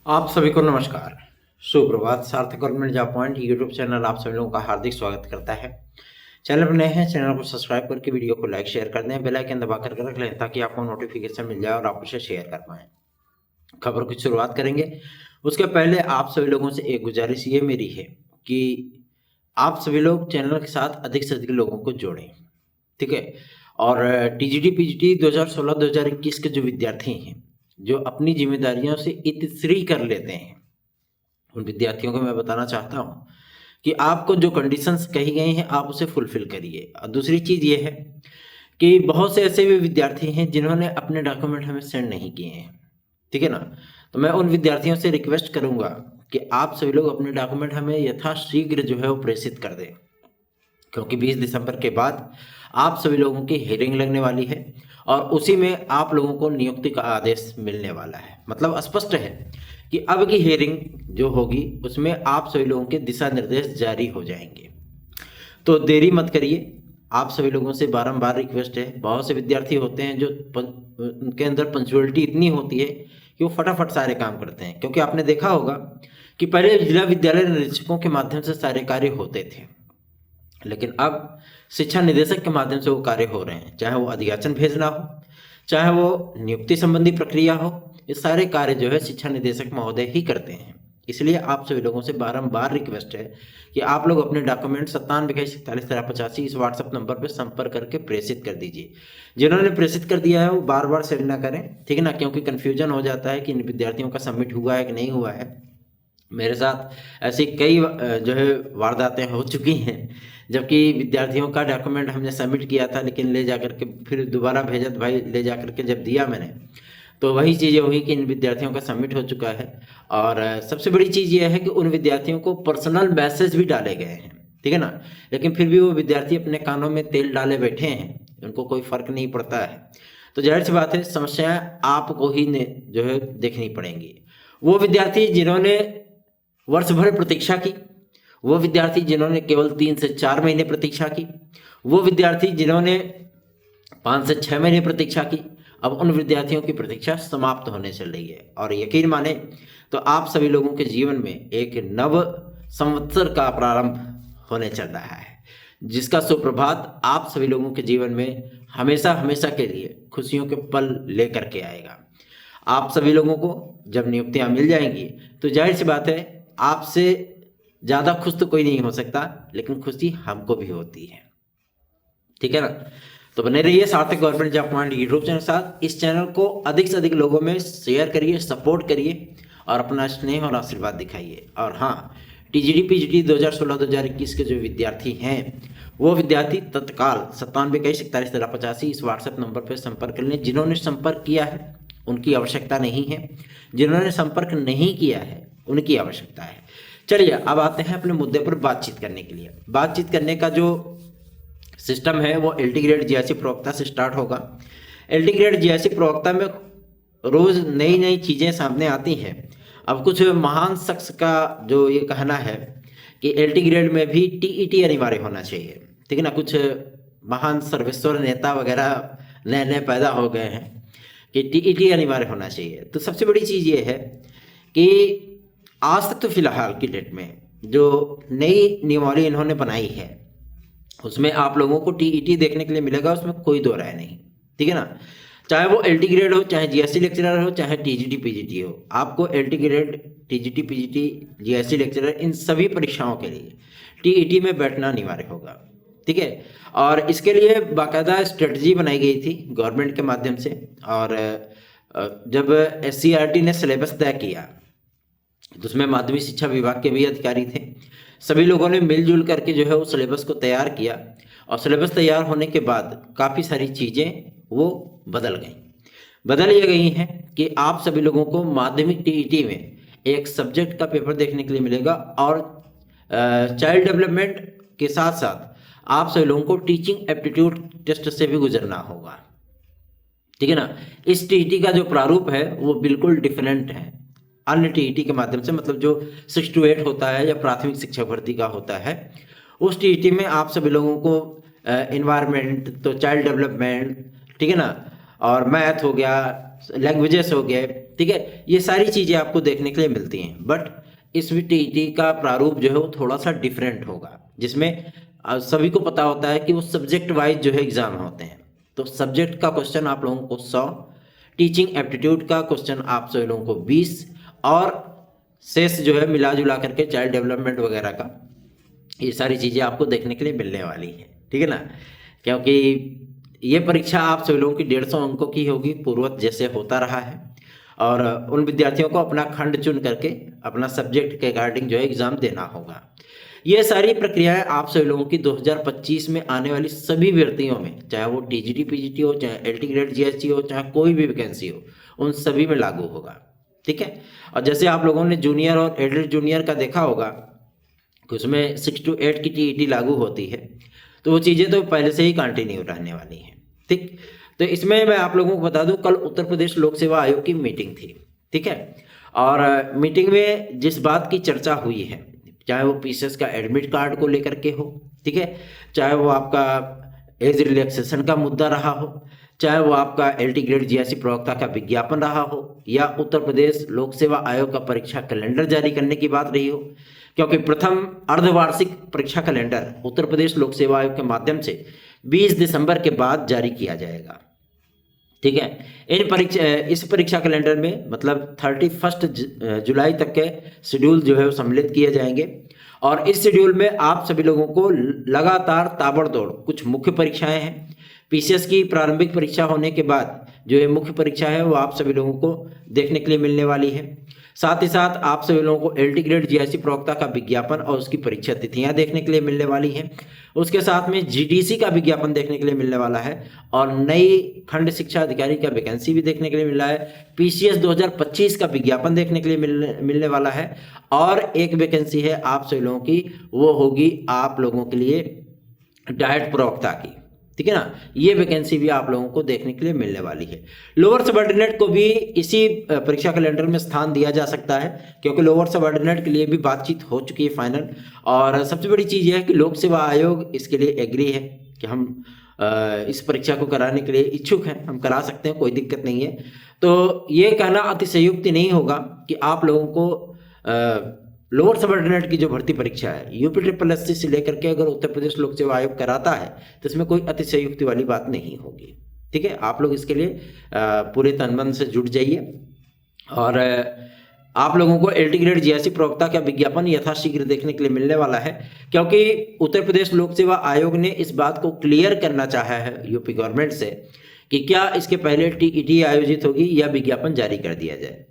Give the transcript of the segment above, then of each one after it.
आप सभी को नमस्कार, सुप्रभात। सार्थक government job point YouTube channel आप सभी लोगों का हार्दिक स्वागत करता है। चैनल पर नए हैं, चैनल को सब्सक्राइब करके वीडियो को लाइक शेयर कर दें, बेल आइकन दबा कर रख लें ताकि आपको नोटिफिकेशन मिल जाए और आप उसे शेयर कर पाएं। खबर की शुरुआत करेंगे, उसके पहले आप सभी लोगों से एक गुजारिश ये मेरी है कि आप सभी लोग चैनल के साथ अधिक से अधिक लोगों को जोड़ें, ठीक है। और टीजीटी पीजीटी 2016-2021 के जो विद्यार्थी हैं, जो अपनी जिम्मेदारियों से इतिश्री कर लेते हैं, उन विद्यार्थियों को मैं बताना चाहता हूँ कि आपको जो कंडीशंस कही गई हैं आप उसे फुलफिल करिए। और दूसरी चीज़ ये है कि बहुत से ऐसे भी विद्यार्थी हैं जिन्होंने अपने डॉक्यूमेंट हमें सेंड नहीं किए हैं, ठीक है ना। तो मैं उन विद्यार्थियों से रिक्वेस्ट करूँगा कि आप सभी लोग अपने डॉक्यूमेंट हमें यथाशीघ्र जो है वो प्रेषित कर दें, क्योंकि 20 दिसंबर के बाद आप सभी लोगों की हियरिंग लगने वाली है और उसी में आप लोगों को नियुक्ति का आदेश मिलने वाला है। मतलब स्पष्ट है कि अब की हियरिंग जो होगी उसमें आप सभी लोगों के दिशा निर्देश जारी हो जाएंगे। तो देरी मत करिए, आप सभी लोगों से बारंबार रिक्वेस्ट है। बहुत से विद्यार्थी होते हैं जो उनके अंदर पंक्चुअलिटी इतनी होती है कि वो फटाफट सारे काम करते हैं, क्योंकि आपने देखा होगा कि पहले जिला विद्यालय निरीक्षकों के माध्यम से सारे कार्य होते थे, लेकिन अब शिक्षा निदेशक के माध्यम से वो कार्य हो रहे हैं। चाहे वो अधियाचन भेजना हो, चाहे वो नियुक्ति संबंधी प्रक्रिया हो, ये सारे कार्य जो है शिक्षा निदेशक महोदय ही करते हैं। इसलिए आप सभी लोगों से बारंबार रिक्वेस्ट है कि आप लोग अपने डॉक्यूमेंट 97 इस व्हाट्सएप नंबर पर संपर्क करके प्रेषित कर दीजिए। जिन्होंने प्रेषित कर दिया है वो बार बार सेंड ना करें, ठीक है ना, क्योंकि कन्फ्यूजन हो जाता है कि इन विद्यार्थियों का सबमिट हुआ है कि नहीं हुआ है। मेरे साथ ऐसी कई जो है वारदातें हो चुकी हैं, जबकि विद्यार्थियों का डॉक्यूमेंट हमने सबमिट किया था लेकिन ले जाकर के फिर दोबारा भेजा, तो भाई ले जाकर के जब दिया मैंने तो वही चीज़ें हुई कि इन विद्यार्थियों का सबमिट हो चुका है। और सबसे बड़ी चीज़ ये है कि उन विद्यार्थियों को पर्सनल मैसेज भी डाले गए हैं, ठीक है ना, लेकिन फिर भी वो विद्यार्थी अपने कानों में तेल डाले बैठे हैं, उनको कोई फर्क नहीं पड़ता है। तो जाहिर सी बात है समस्याएं आपको ही ने जो है देखनी पड़ेंगी। वो विद्यार्थी जिन्होंने वर्ष भर प्रतीक्षा की, वो विद्यार्थी जिन्होंने केवल 3 से 4 महीने प्रतीक्षा की, वो विद्यार्थी जिन्होंने 5 से 6 महीने प्रतीक्षा की, अब उन विद्यार्थियों की प्रतीक्षा समाप्त होने चल रही है। और यकीन माने तो आप सभी लोगों के जीवन में एक नव संवत्सर का प्रारंभ होने चल रहा है, जिसका सुप्रभात आप सभी लोगों के जीवन में हमेशा हमेशा के लिए खुशियों के पल लेकर के आएगा। आप सभी लोगों को जब नियुक्तियां मिल जाएंगी तो जाहिर सी बात है आपसे ज़्यादा खुश तो कोई नहीं हो सकता, लेकिन खुशी हमको भी होती है, ठीक है ना। तो बने रहिए सार्थक government job point YouTube channel के साथ। इस चैनल को अधिक से अधिक लोगों में शेयर करिए, सपोर्ट करिए और अपना स्नेह और आशीर्वाद दिखाइए। और हाँ, टीजीटी पीजीटी 2016-2021 के जो विद्यार्थी हैं वो विद्यार्थी तत्काल 97 इस व्हाट्सएप नंबर पर संपर्क कर लें। जिन्होंने संपर्क किया है उनकी आवश्यकता नहीं है, जिन्होंने संपर्क नहीं किया है उनकी आवश्यकता है। चलिए अब आते हैं अपने मुद्दे पर बातचीत करने के लिए। बातचीत करने का जो सिस्टम है वो एलटी ग्रेड जीआईसी प्रवक्ता से स्टार्ट होगा। एलटी ग्रेड जीआईसी प्रवक्ता में रोज नई नई चीज़ें सामने आती हैं। अब कुछ महान शख्स का जो ये कहना है कि एलटी ग्रेड में भी टीईटी अनिवार्य होना चाहिए, ठीक है ना। कुछ महान सर्वेश्वर नेता वगैरह नए नए पैदा हो गए हैं कि टीईटी अनिवार्य होना चाहिए। तो सबसे बड़ी चीज़ ये है कि आज तक तो फिलहाल की डेट में जो नई नियमावली इन्होंने बनाई है उसमें आप लोगों को टीईटी देखने के लिए मिलेगा, उसमें कोई दो राय नहीं, ठीक है ना। चाहे वो एलटी ग्रेड हो, चाहे जीएससी लेक्चरर हो, चाहे टीजीटी पीजीटी हो, आपको LT grade, TGT PGT, GSC lecturer in सभी परीक्षाओं के लिए टीईटी में बैठना अनिवार्य होगा, ठीक है। और इसके लिए बाकायदा स्ट्रेटजी बनाई गई थी गवर्नमेंट के माध्यम से। और जब एससीईआरटी ने सिलेबस तय किया तो उसमें माध्यमिक शिक्षा विभाग के भी अधिकारी थे। सभी लोगों ने मिलजुल करके जो है वो सिलेबस को तैयार किया और सिलेबस तैयार होने के बाद काफ़ी सारी चीज़ें वो बदल ये गई हैं कि आप सभी लोगों को माध्यमिक टीईटी में एक सब्जेक्ट का पेपर देखने के लिए मिलेगा और चाइल्ड डेवलपमेंट के साथ साथ आप सभी लोगों को टीचिंग एप्टीट्यूड टेस्ट से भी गुजरना होगा, ठीक है ना। इस टीईटी का जो प्रारूप है वो बिल्कुल डिफरेंट है अन्य टीईटी के माध्यम से। मतलब जो 6 to 8 होता है या प्राथमिक शिक्षा भर्ती का होता है, उस टीईटी में आप सभी लोगों को इन्वायरमेंट, तो चाइल्ड डेवलपमेंट, ठीक है ना, और मैथ हो गया, लैंग्वेजेस हो गए, ठीक है, ये सारी चीज़ें आपको देखने के लिए मिलती हैं। बट इस टीईटी का प्रारूप जो है वो थोड़ा सा डिफरेंट होगा, जिसमें सभी को पता होता है कि वो सब्जेक्ट वाइज जो है एग्जाम होते हैं। तो सब्जेक्ट का क्वेश्चन आप लोगों को 100, टीचिंग एप्टीट्यूड का क्वेश्चन आप सभी लोगों को 20, और शेष जो है मिला जुला करके चाइल्ड डेवलपमेंट वगैरह का ये सारी चीज़ें आपको देखने के लिए मिलने वाली है, ठीक है ना। क्योंकि ये परीक्षा आप सभी लोगों की 150 अंकों की होगी, पूर्ववत जैसे होता रहा है, और उन विद्यार्थियों को अपना खंड चुन करके अपना सब्जेक्ट के अकॉर्डिंग जो है एग्ज़ाम देना होगा। ये सारी प्रक्रियाएं आप सभी लोगों की 2025 में आने वाली सभी भर्तियों में, चाहे वो टीजीटी पीजीटी हो, चाहे एलटी ग्रेड जीएसटी हो, चाहे कोई भी वैकेंसी हो, उन सभी में लागू होगा, ठीक है। और जैसे आप लोगों ने जूनियर और एडल्ट जूनियर का देखा होगा कि उसमें 6 to 8 की टीईटी लागू होती है, तो वो चीज़ें तो पहले से ही कंटिन्यू रहने वाली हैं, ठीक। तो इसमें मैं आप लोगों को बता दूं, कल उत्तर प्रदेश लोक सेवा आयोग की मीटिंग थी, ठीक है। और मीटिंग में जिस बात की चर्चा हुई है, चाहे वो पीसीएस का एडमिट कार्ड को लेकर के हो, ठीक है, चाहे वो आपका एज रिलैक्सेशन का मुद्दा रहा हो, चाहे वो आपका एलटी ग्रेड जीएससी प्रवक्ता का विज्ञापन रहा हो, या उत्तर प्रदेश लोक सेवा आयोग का परीक्षा कैलेंडर जारी करने की बात रही हो। क्योंकि प्रथम अर्धवार्षिक परीक्षा कैलेंडर उत्तर प्रदेश लोक सेवा आयोग के माध्यम से 20 दिसंबर के बाद जारी किया जाएगा, ठीक है। इस परीक्षा कैलेंडर में मतलब 31 जुलाई तक के शेड्यूल जो है वो सम्मिलित किए जाएंगे, और इस शेड्यूल में आप सभी लोगों को लगातार ताबड़तोड़ कुछ मुख्य परीक्षाएं हैं। पीसीएस की प्रारंभिक परीक्षा होने के बाद जो ये मुख्य परीक्षा है वो आप सभी लोगों को देखने के लिए मिलने वाली है। साथ ही साथ आप सभी लोगों को एलटी ग्रेड जीआईसी प्रवक्ता का विज्ञापन और उसकी परीक्षा तिथियां देखने के लिए मिलने वाली हैं। उसके साथ में जीडीसी का विज्ञापन देखने के लिए मिलने वाला है, और नई खंड शिक्षा अधिकारी का वैकेंसी भी देखने के लिए मिल रहा है। पीसीएस 2025 का विज्ञापन देखने के लिए मिलने वाला है, और एक वैकेंसी है आप सभी लोगों की, वो होगी आप लोगों के लिए डाइट प्रवक्ता की, ठीक है ना। ये वैकेंसी भी आप लोगों को देखने के लिए मिलने वाली है। लोअर सबऑर्डिनेट को भी इसी परीक्षा कैलेंडर में स्थान दिया जा सकता है, क्योंकि लोअर सबऑर्डिनेट के लिए भी बातचीत हो चुकी है फाइनल। और सबसे बड़ी चीज़ यह है कि लोक सेवा आयोग इसके लिए एग्री है कि हम इस परीक्षा को कराने के लिए इच्छुक हैं, हम करा सकते हैं, कोई दिक्कत नहीं है। तो ये कहना अतिशयोक्ति नहीं होगा कि आप लोगों को लोअर सबऑर्डिनेट की जो भर्ती परीक्षा है यूपी SSSC से लेकर के अगर उत्तर प्रदेश लोक सेवा आयोग कराता है तो इसमें कोई अतिशयोक्ति वाली बात नहीं होगी, ठीक है। आप लोग इसके लिए पूरे तन मन से जुट जाइए, और आप लोगों को एलटी ग्रेड जीआईसी प्रवक्ता का विज्ञापन यथाशीघ्र देखने के लिए मिलने वाला है, क्योंकि उत्तर प्रदेश लोक सेवा आयोग ने इस बात को क्लियर करना चाहा है यूपी गवर्नमेंट से कि क्या इसके पहले टीईटी आयोजित होगी या विज्ञापन जारी कर दिया जाए।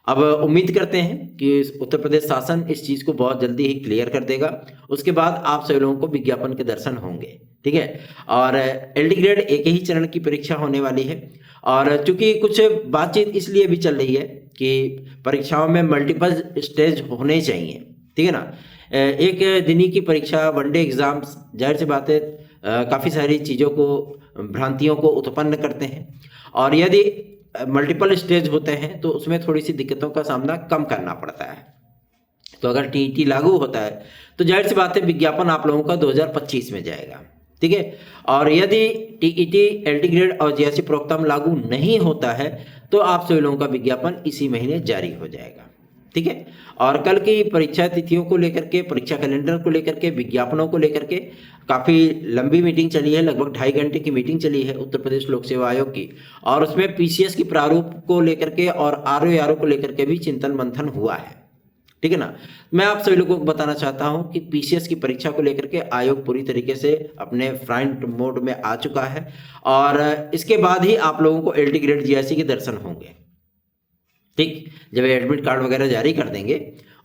अब उम्मीद करते हैं कि उत्तर प्रदेश शासन इस चीज़ को बहुत जल्दी ही क्लियर कर देगा, उसके बाद आप सभी लोगों को विज्ञापन के दर्शन होंगे, ठीक है। और एलटी ग्रेड एक ही चरण की परीक्षा होने वाली है, और चूंकि कुछ बातचीत इसलिए भी चल रही है कि परीक्षाओं में मल्टीपल स्टेज होने चाहिए, ठीक है ना। एक दिनी की परीक्षा, वनडे एग्जाम्स, जाहिर सी बात है काफ़ी सारी चीज़ों को, भ्रांतियों को उत्पन्न करते हैं, और यदि मल्टीपल स्टेज होते हैं तो उसमें थोड़ी सी दिक्कतों का सामना कम करना पड़ता है। तो अगर टीईटी लागू होता है तो जाहिर सी बात है विज्ञापन आप लोगों का 2025 में जाएगा, ठीक है। और यदि टीईटी एलटी ग्रेड और जीआईसी प्रोग्राम लागू नहीं होता है तो आप सभी लोगों का विज्ञापन इसी महीने जारी हो जाएगा, ठीक है। और कल की परीक्षा तिथियों को लेकर के, परीक्षा कैलेंडर को लेकर के, विज्ञापनों को लेकर के काफ़ी लंबी मीटिंग चली है, लगभग 2.5 घंटे की मीटिंग चली है उत्तर प्रदेश लोक सेवा आयोग की, और उसमें पीसीएस की प्रारूप को लेकर के और आरओ को लेकर के भी चिंतन मंथन हुआ है, ठीक है ना। मैं आप सभी लोगों को बताना चाहता हूं कि पीसीएस की परीक्षा को लेकर के आयोग पूरी तरीके से अपने फ्रंट मोड में आ चुका है, और इसके बाद ही आप लोगों को एलटी ग्रेड जीआईसी के दर्शन होंगे, ठीक। जब एडमिट कार्ड वगैरह जारी कर देंगे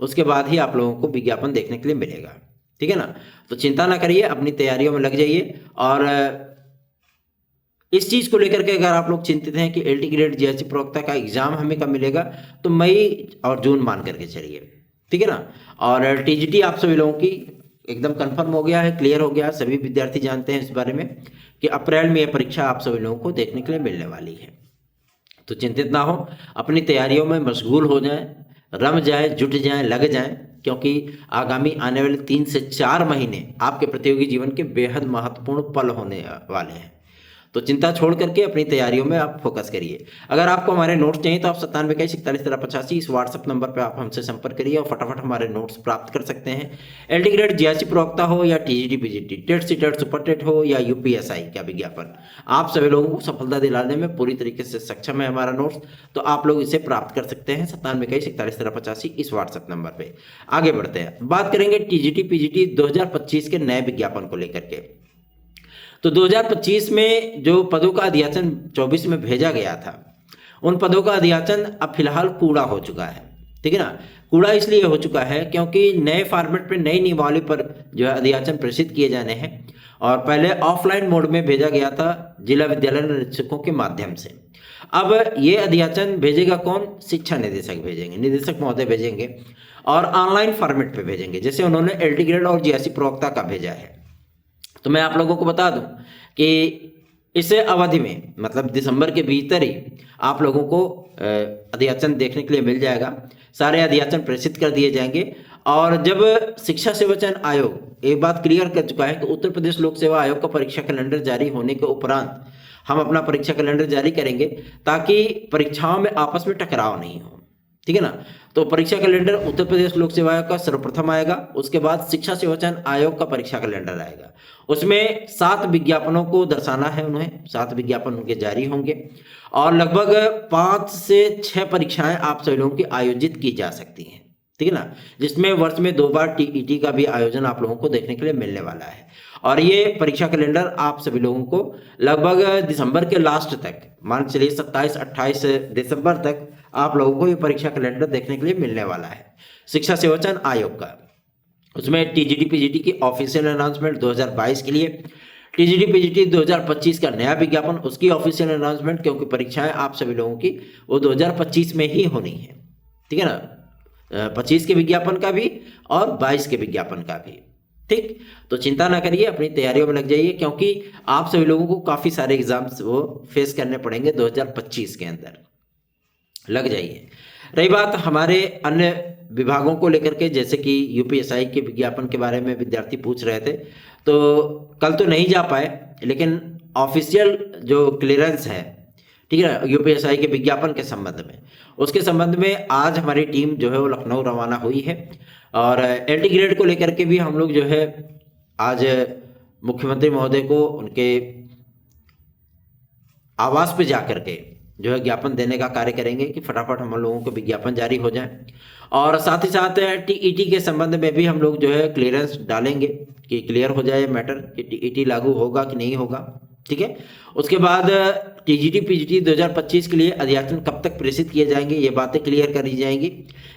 उसके बाद ही आप लोगों को विज्ञापन देखने के लिए मिलेगा, ठीक है ना। तो चिंता ना करिए, अपनी तैयारियों में लग जाइए, और इस चीज़ को लेकर के अगर आप लोग चिंतित हैं कि एलटी ग्रेड जीआईसी प्रवक्ता का एग्जाम हमें कब मिलेगा, तो मई और जून मान करके चलिए, ठीक है ना। और टीजीटी आप सभी लोगों की एकदम कंफर्म हो गया है, क्लियर हो गया है, सभी विद्यार्थी जानते हैं इस बारे में कि अप्रैल में यह परीक्षा आप सभी लोगों को देखने के लिए मिलने वाली है। तो चिंतित ना हो, अपनी तैयारियों में मशगूल हो जाएं, रम जाए, जुट जाएं, लग जाएं, क्योंकि आगामी आने वाले 3 से 4 महीने आपके प्रतियोगी जीवन के बेहद महत्वपूर्ण पल होने वाले हैं। तो चिंता छोड़ करके अपनी तैयारियों में आप फोकस करिए। अगर आपको हमारे नोट्स चाहिए तो आप 9721411385 इस व्हाट्सएप नंबर पर आप हमसे संपर्क करिए और फटाफट हमारे नोट्स प्राप्त कर सकते हैं। एल टी ग्रेड जीआईसी प्रवक्ता हो या TGT PGT, TET CTET super TET हो या यूपीएसआई का विज्ञापन, आप सभी लोगों को सफलता दिलाने में पूरी तरीके से सक्षम है हमारा नोट्स। तो आप लोग इसे प्राप्त कर सकते हैं 9721411385 इस व्हाट्सएप नंबर पे। आगे बढ़ते हैं, बात करेंगे टीजीटी पीजीटी 2025 के नए विज्ञापन को लेकर के। तो 2025 में जो पदों का अधियाचन 24 में भेजा गया था, उन पदों का अधियाचन अब फिलहाल कूड़ा हो चुका है, ठीक है ना। कूड़ा इसलिए हो चुका है क्योंकि नए फॉर्मेट पे नई नियमावली पर जो है अधियाचन प्रेषित किए जाने हैं, और पहले ऑफलाइन मोड में भेजा गया था जिला विद्यालय निरीक्षकों के माध्यम से। अब ये अधियाचन भेजेगा कौन? शिक्षा निदेशक भेजेंगे, निदेशक महोदय भेजेंगे, और ऑनलाइन फॉर्मेट पे भेजेंगे, जैसे उन्होंने एलटी ग्रेड और जीआईसी प्रवक्ता का भेजा है। तो मैं आप लोगों को बता दूं कि इस अवधि में मतलब दिसंबर के भीतर ही आप लोगों को अधियाचन देखने के लिए मिल जाएगा। सारे अधियाचन प्रेषित कर दिए जाएंगे। और जब शिक्षा सेवा चयन आयोग एक बात क्लियर कर चुका है कि उत्तर प्रदेश लोक सेवा आयोग का परीक्षा कैलेंडर जारी होने के उपरांत हम अपना परीक्षा कैलेंडर जारी करेंगे, ताकि परीक्षाओं में आपस में टकराव नहीं हो, ठीक है ना। तो परीक्षा कैलेंडर उत्तर प्रदेश लोक सेवा आयोग का सर्वप्रथम आएगा, उसके बाद शिक्षा सेवा चयन आयोग का परीक्षा कैलेंडर आएगा। उसमें 7 विज्ञापनों को दर्शाना है, उन्हें 7 विज्ञापन उनके जारी होंगे, और लगभग 5 से 6 परीक्षाएं आप सभी लोगों की आयोजित की जा सकती हैं, ठीक है ना, जिसमें वर्ष में 2 बार टीईटी का भी आयोजन आप लोगों को देखने के लिए मिलने वाला है। और ये परीक्षा कैलेंडर आप सभी लोगों को लगभग दिसंबर के लास्ट तक, मान चलिए 27-28 दिसंबर तक आप लोगों को ये परीक्षा कैलेंडर देखने के लिए मिलने वाला है शिक्षा सेवा चयन आयोग का। उसमें टीजीटी पीजीटी की ऑफिशियल अनाउंसमेंट 2022 के लिए, टीजीटी पीजीटी 2025 का नया विज्ञापन, उसकी ऑफिशियल अनाउंसमेंट, क्योंकि परीक्षाएं आप सभी लोगों की वो 2025 में ही होनी है, ठीक है ना, 25 के विज्ञापन का भी और 22 के विज्ञापन का भी, ठीक। तो चिंता ना करिए, अपनी तैयारियों में लग जाइए, क्योंकि आप सभी लोगों को काफ़ी सारे एग्जाम्स वो फेस करने पड़ेंगे 2025 के अंदर, लग जाइए। रही बात हमारे अन्य विभागों को लेकर के, जैसे कि यूपीएसआई के विज्ञापन के बारे में विद्यार्थी पूछ रहे थे, तो कल तो नहीं जा पाए, लेकिन ऑफिशियल जो क्लियरेंस है, ठीक है, यूपीएसआई के विज्ञापन के संबंध में, उसके संबंध में आज हमारी टीम जो है वो लखनऊ रवाना हुई है। और एलटी ग्रेड को लेकर के भी हम लोग जो है आज मुख्यमंत्री महोदय को उनके आवास पे जाकर के जो है ज्ञापन देने का कार्य करेंगे कि फटाफट हम लोगों को विज्ञापन जारी हो जाए। और साथ ही साथ टीईटी के संबंध में भी हम लोग जो है क्लियरेंस डालेंगे कि क्लियर हो जाए मैटर कि टीईटी लागू होगा कि नहीं होगा, ठीक है। उसके बाद टीजीटी पीजीटी 2025 के लिए अधियाचन कब तक प्रेषित किए जाएंगे, ये बातें क्लियर करी जाएंगी।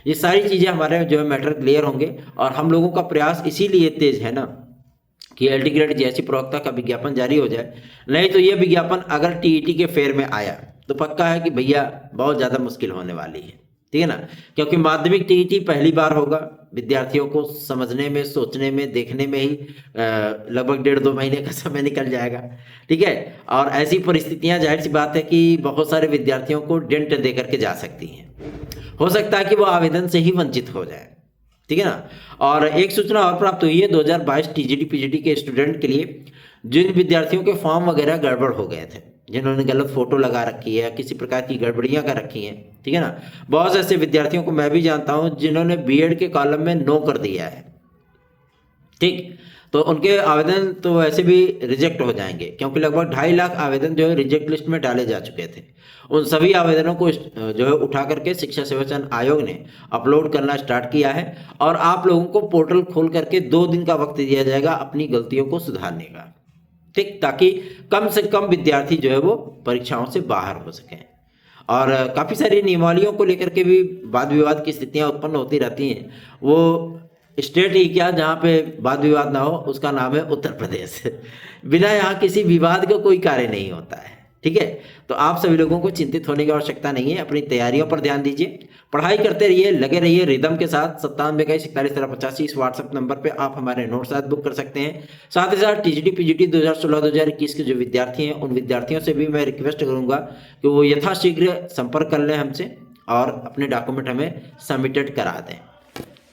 ये सारी चीज़ें हमारे जो है मैटर क्लियर होंगे। और हम लोगों का प्रयास इसीलिए तेज है ना कि एलटी ग्रेड जैसी प्रवक्ता का विज्ञापन जारी हो जाए, नहीं तो ये विज्ञापन अगर टीईटी के फेर में आया तो पक्का है कि भैया बहुत ज़्यादा मुश्किल होने वाली है, ठीक है ना, क्योंकि माध्यमिक टीईटी पहली बार होगा। विद्यार्थियों को समझने में, सोचने में, देखने में ही लगभग 1.5-2 महीने का समय निकल जाएगा, ठीक है। और ऐसी परिस्थितियां जाहिर सी बात है कि बहुत सारे विद्यार्थियों को डेंट दे करके जा सकती हैं। हो सकता है कि वो आवेदन से ही वंचित हो जाए, ठीक है ना। और एक सूचना और प्राप्त हुई है 2022 टीजीटी पीजीटी के स्टूडेंट के लिए, जिन विद्यार्थियों के फॉर्म वगैरह गड़बड़ हो गए थे, जिन्होंने गलत फोटो लगा रखी है, किसी प्रकार की गड़बड़ियां कर रखी हैं, ठीक है ना। बहुत ऐसे विद्यार्थियों को मैं भी जानता हूं जिन्होंने बीएड के कॉलम में नो कर दिया है, ठीक। तो उनके आवेदन तो वैसे भी रिजेक्ट हो जाएंगे, क्योंकि लगभग 2.5 लाख आवेदन जो है रिजेक्ट लिस्ट में डाले जा चुके थे। उन सभी आवेदनों को जो है उठा करके शिक्षा सेवा चयन आयोग ने अपलोड करना स्टार्ट किया है। और आप लोगों को पोर्टल खोल करके 2 दिन का वक्त दिया जाएगा अपनी गलतियों को सुधारने का, ठीक, ताकि कम से कम विद्यार्थी जो है वो परीक्षाओं से बाहर हो सकें। और काफ़ी सारी नियमावलियों को लेकर के भी वाद विवाद की स्थितियां उत्पन्न होती रहती हैं। वो स्टेट ही क्या जहाँ पे वाद विवाद ना हो, उसका नाम है उत्तर प्रदेश। बिना यहाँ किसी विवाद का कोई कार्य नहीं होता है, ठीक है। तो आप सभी लोगों को चिंतित होने की आवश्यकता नहीं है, अपनी तैयारियों पर ध्यान दीजिए, पढ़ाई करते रहिए, लगे रहिए रिदम के साथ। 9721411385 इस व्हाट्सएप नंबर पे आप हमारे नोट्स साथ बुक कर सकते हैं। साथ ही साथ टीजीटी पीजीटी 2016-2021 के जो विद्यार्थी हैं, उन विद्यार्थियों से भी मैं रिक्वेस्ट करूंगा कि वो यथाशीघ्र संपर्क कर लें हमसे और अपने डॉक्यूमेंट हमें सबमिटेड करा दें।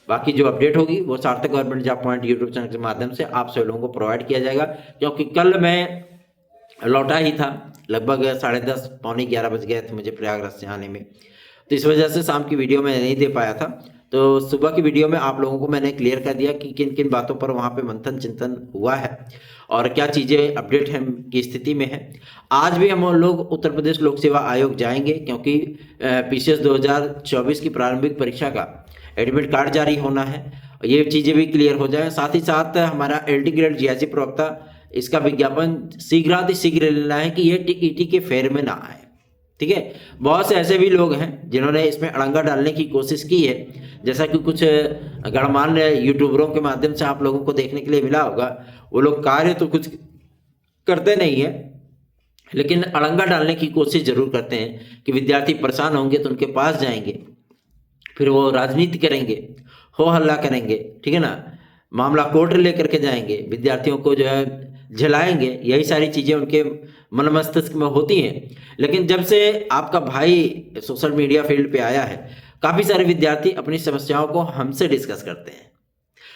बाकी जो अपडेट होगी वो सार्थक government job point YouTube channel के माध्यम से आप सभी लोगों को प्रोवाइड किया जाएगा, क्योंकि कल मैं लौटा ही था, लगभग 10:30 पौने 11 बज गए थे मुझे प्रयागराज से आने में, तो इस वजह से शाम की वीडियो में नहीं दे पाया था। तो सुबह की वीडियो में आप लोगों को मैंने क्लियर कर दिया कि किन किन बातों पर वहाँ पे मंथन चिंतन हुआ है और क्या चीज़ें अपडेट हम की स्थिति में है। आज भी हम लोग उत्तर प्रदेश लोक सेवा आयोग जाएंगे, क्योंकि पीसीएस 2024 की प्रारंभिक परीक्षा का एडमिट कार्ड जारी होना है, ये चीज़ें भी क्लियर हो जाए। साथ ही साथ हमारा एलटी ग्रेड जीआईसी प्रवक्ता, इसका विज्ञापन शीघ्र लेना है कि ये टीईटी के फेर में ना आए। ठीक है, बहुत से ऐसे भी लोग हैं जिन्होंने इसमें अड़ंगा डालने की कोशिश की है, जैसा कि कुछ गणमान्य यूट्यूबरों के माध्यम से आप लोगों को देखने के लिए मिला होगा। वो लोग कार्य तो कुछ करते नहीं है, लेकिन अड़ंगा डालने की कोशिश जरूर करते हैं कि विद्यार्थी परेशान होंगे तो उनके पास जाएंगे, फिर वो राजनीति करेंगे, हो हल्ला करेंगे, ठीक है ना, मामला कोर्ट लेकर के जाएंगे, विद्यार्थियों को जो है झेलाएंगे, यही सारी चीज़ें उनके मन मस्तिष्क में होती हैं। लेकिन जब से आपका भाई सोशल मीडिया फील्ड पे आया है, काफ़ी सारे विद्यार्थी अपनी समस्याओं को हमसे डिस्कस करते हैं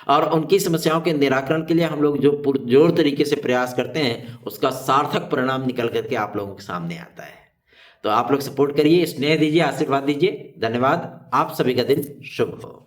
और उनकी समस्याओं के निराकरण के लिए हम लोग जो पुरजोर तरीके से प्रयास करते हैं, उसका सार्थक परिणाम निकल करके आप लोगों के सामने आता है। तो आप लोग सपोर्ट करिए, स्नेह दीजिए, आशीर्वाद दीजिए। धन्यवाद। आप सभी का दिन शुभ हो।